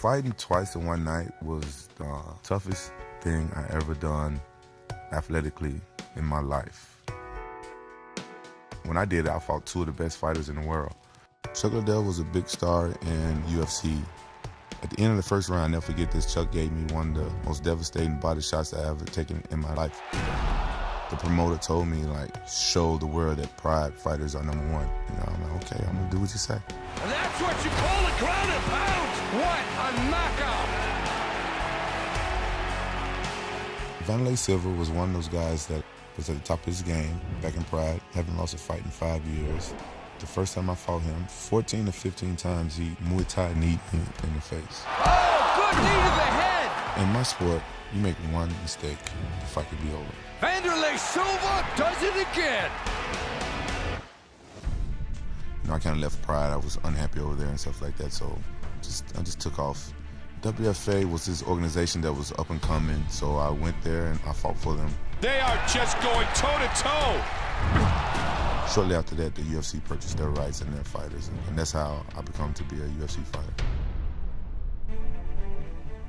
Fighting twice in one night was the toughest thing I ever done athletically in my life. When I did it, I fought two of the best fighters in the world. Chuck Liddell was a big star in UFC. At the end of the first round, I'll never forget this, Chuck gave me one of the most devastating body shots I ever taken in my life. The promoter told me, like, show the world that Pride fighters are #1. You know, I'm like, okay, I'm gonna do what you say. And that's what you call a ground and pound. What a knockout. Vanderlei Silva was one of those guys that was at the top of his game back in Pride, haven't lost a fight in 5 years. The first time I fought him, 14 to 15 times he Muay Thai kneed me in the face. Oh, good knee to the head. In my sport, you make one mistake, the fight could be over. Vanderlei Silva does it again. You know, I kind of left Pride. I was unhappy over there and stuff like that, so I just took off. WFA was this organization that was up and coming, so I went there and I fought for them. They are just going toe-to-toe. Shortly after that, the UFC purchased their rights and their fighters, and that's how I become to be a UFC fighter.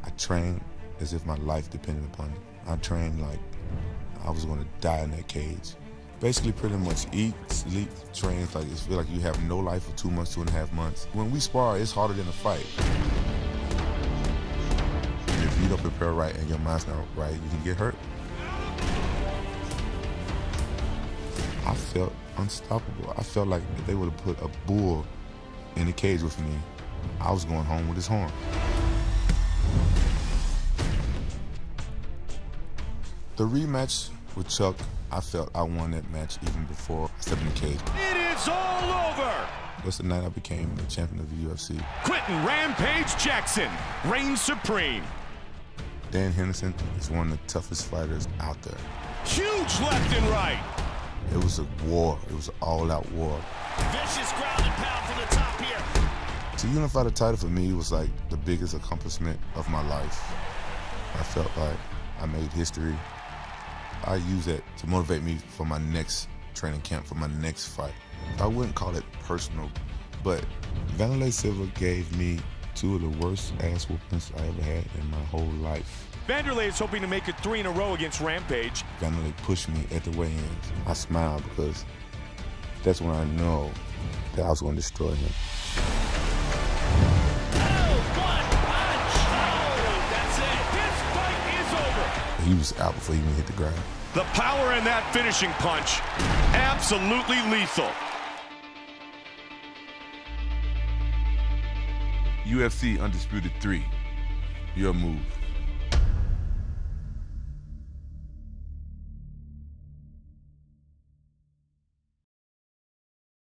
I trained as if my life depended upon it. I trained like I was going to die in that cage. Basically, pretty much eat, sleep, train. It's like it feels like you have no life for 2 months, 2.5 months. When we spar, it's harder than a fight. And if you don't prepare right and your mind's not right, you can get hurt. I felt unstoppable. I felt like if they would have put a bull in the cage with me, I was going home with his horn. The rematch with Chuck, I felt I won that match even before I stepped in the cage. It is all over. That's the night I became the champion of the UFC. Quentin Rampage Jackson reigns supreme. Dan Henderson is one of the toughest fighters out there. Huge left and right. It was a war. It was an all-out war. Vicious ground and pound from the top here. To unify the title for me was like the biggest accomplishment of my life. I felt like I made history. I use that to motivate me for my next training camp, for my next fight. I wouldn't call it personal, but Vanderlei Silva gave me two of the worst ass whoopings I ever had in my whole life. Vanderlei is hoping to make it 3 in a row against Rampage. Vanderlei pushed me at the weigh-ins. I smiled because that's when I know that I was going to destroy him. Oh, one punch! Oh, that's it. This fight is over. He was out before he even hit the ground. The power in that finishing punch, absolutely lethal. UFC Undisputed 3, your move.